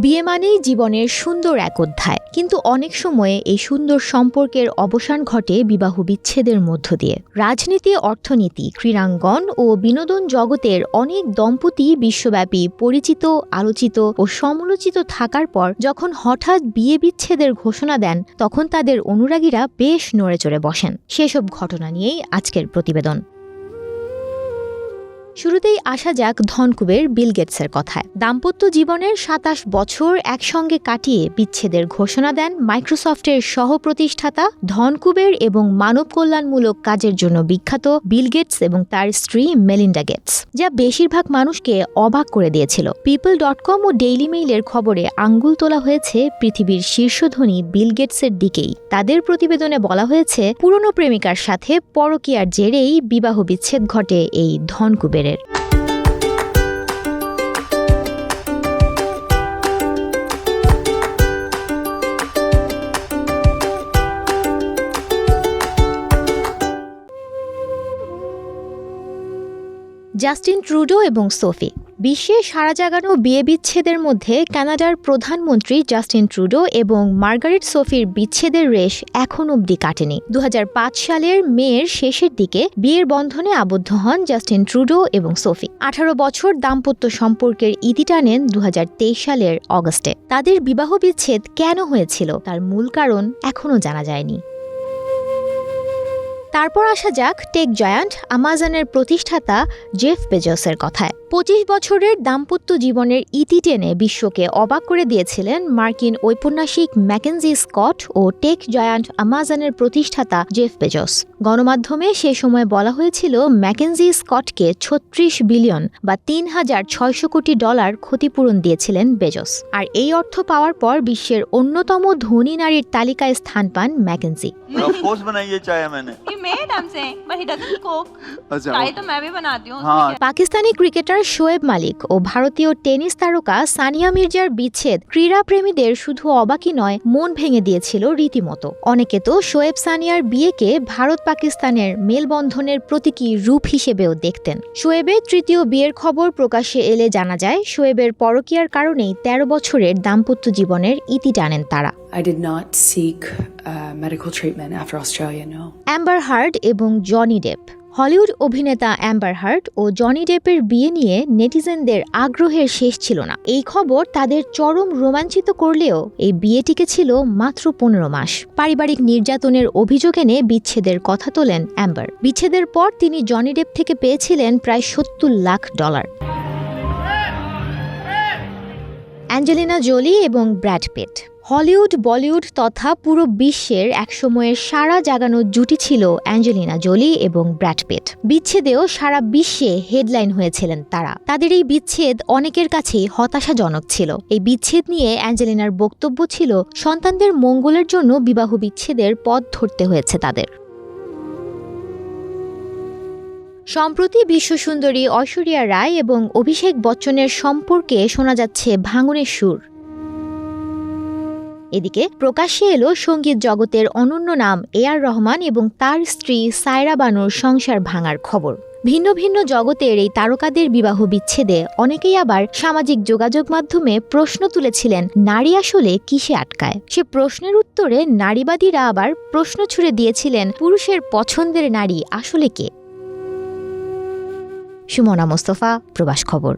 বিয়ে মানেই জীবনের সুন্দর এক অধ্যায়, কিন্তু অনেক সময়ে এই সুন্দর সম্পর্কের অবসান ঘটে বিবাহ বিচ্ছেদের মধ্য দিয়ে। রাজনীতি, অর্থনীতি, ক্রীড়াঙ্গন ও বিনোদন জগতের অনেক দম্পতি বিশ্বব্যাপী পরিচিত, আলোচিত ও সমালোচিত থাকার পর যখন হঠাৎ বিয়ে বিচ্ছেদের ঘোষণা দেন, তখন তাদের অনুরাগীরা বেশ নড়েচড়ে বসেন। সেসব ঘটনা নিয়েই আজকের প্রতিবেদন। শুরুতেই আসা যাক ধনকুবের বিল গেটসের কথায়। দাম্পত্য জীবনের ২৭ বছর একসঙ্গে কাটিয়ে বিচ্ছেদের ঘোষণা দেন মাইক্রোসফটের সহ-প্রতিষ্ঠাতা, ধনকুবের এবং মানব কল্যাণমূলক কাজের জন্য বিখ্যাত বিল গেটস এবং তার স্ত্রী মেলিন্ডা গেটস, যা বেশিরভাগ মানুষকে অবাক করে দিয়েছিল। পিপল.com ও ডেইলি মেইলের খবরে আঙ্গুল তোলা হয়েছে পৃথিবীর শীর্ষধনী বিল গেটসের দিকেই। তাদের প্রতিবেদনে বলা হয়েছে, পুরনো প্রেমিকার সাথে পরকীয়ার জেরেই বিবাহ বিচ্ছেদ ঘটে এই ধনকুবের। জাস্টিন ট্রুডো এবং সোফি। বিশ্বে সাড়া জাগানো বিয়ে বিচ্ছেদের মধ্যে কানাডার প্রধানমন্ত্রী জাস্টিন ট্রুডো এবং মার্গারেট সোফির বিচ্ছেদের রেশ এখন অবধি কাটেনি। ২০০৫ সালের মের শেষের দিকে বিয়ের বন্ধনে আবদ্ধ হন জাস্টিন ট্রুডো এবং সোফি। ১৮ বছর দাম্পত্য সম্পর্কের ইতি টানেন ২০২৩ সালের অগস্টে। তাদের বিবাহ বিচ্ছেদ কেন হয়েছিল তার মূল কারণ এখনও জানা যায়নি। তারপর আসা যাক টেক জায়ান্ট আমাজনের প্রতিষ্ঠাতা জেফ বেজোসের কথায়। ২৫ বছরের দাম্পত্য জীবনের ইতি টেনে বিশ্বকে অবাক করে দিয়েছিলেন মার্কিন ঔপন্যাসিক ম্যাকেনজি স্কট ও টেক জায়ান্ট আমাজনের প্রতিষ্ঠাতা জেফ বেজোস। গণমাধ্যমে সে সময় বলা হয়েছিল, ম্যাকেনজি স্কটকে ৩৬ বিলিয়ন বা $৩,৬০০ কোটি ক্ষতিপূরণ দিয়েছিলেন বেজোস। আর এই অর্থ পাওয়ার পর বিশ্বের অন্যতম ধনী নারীর তালিকায় স্থান পান ম্যাকেনজি। পাকিস্তানি ক্রিকেটার শোয়েব মালিক ও ভারতীয় টেনিস তারকা সানিয়া মির্জার বিচ্ছেদ ক্রীড়াপ্রেমীদের শুধু অবাকই নয়, মন ভেঙে দিয়েছিল রীতিমতো। অনেকে তো শোয়েব সানিয়ার বিয়েকে ভারত পাকিস্তানের মেলবন্ধনের প্রতীকী রূপ হিসেবেও দেখতেন। শোয়েবের তৃতীয় বিয়ের খবর প্রকাশ্যে এলে জানা যায়, শোয়েবের পরকীয়ার কারণেই ১৩ বছরের দাম্পত্য জীবনের ইতি টানেন তারা। I did not seek medical treatment after Australia, no. Amber Heard এবং জনি ডেপ। হলিউড অভিনেতা অ্যাম্বার হার্ড ও জনি ডেপের বিয়ে নিয়ে নেটিজেনদের আগ্রহের শেষ ছিল না। এই খবর তাদের চরম রোমাঞ্চিত করলেও এই বিয়েটিকে ছিল মাত্র ১৫ মাস। পারিবারিক নির্যাতনের অভিযোগ এনে বিচ্ছেদের কথা তোলেন অ্যাম্বার। বিচ্ছেদের পর তিনি জনি ডেপ থেকে পেয়েছিলেন প্রায় $৭০ লাখ। অ্যাঞ্জেলিনা জোলি এবং ব্র্যাড পিট। হলিউড, বলিউড তথা পুরো বিশ্বের একসময়ের সাড়া জাগানো জুটি ছিল অ্যাঞ্জেলিনা জোলি এবং ব্র্যাড পিট। বিচ্ছেদেও সারা বিশ্বে হেডলাইন হয়েছিলেন তারা। তাদের এই বিচ্ছেদ অনেকের কাছেই হতাশাজনক ছিল। এই বিচ্ছেদ নিয়ে অ্যাঞ্জেলিনার বক্তব্য ছিল, সন্তানদের মঙ্গলের জন্য বিবাহ বিচ্ছেদের পথ ধরতে হয়েছে তাদের। সম্প্রতি বিশ্বসুন্দরী ঐশ্বরিয়া রায় এবং অভিষেক বচ্চনের সম্পর্কে শোনা যাচ্ছে ভাঙনের সুর। এদিকে প্রকাশ্যে এলো সঙ্গীত জগতের অনন্য নাম এ.আর. রহমান এবং তার স্ত্রী সায়রা বানুর সংসার ভাঙার খবর। ভিন্ন ভিন্ন জগতের এই তারকাদের বিবাহ বিচ্ছেদে অনেকেই আবার সামাজিক যোগাযোগ মাধ্যমে প্রশ্ন তুলেছিলেন, নারী আসলে কিসে আটকায়? সে প্রশ্নের উত্তরে নারীবাদীরা আবার প্রশ্ন ছুড়ে দিয়েছিলেন, পুরুষের পছন্দের নারী আসলে কে? সুমনা মোস্তফা, প্রবাস খবর।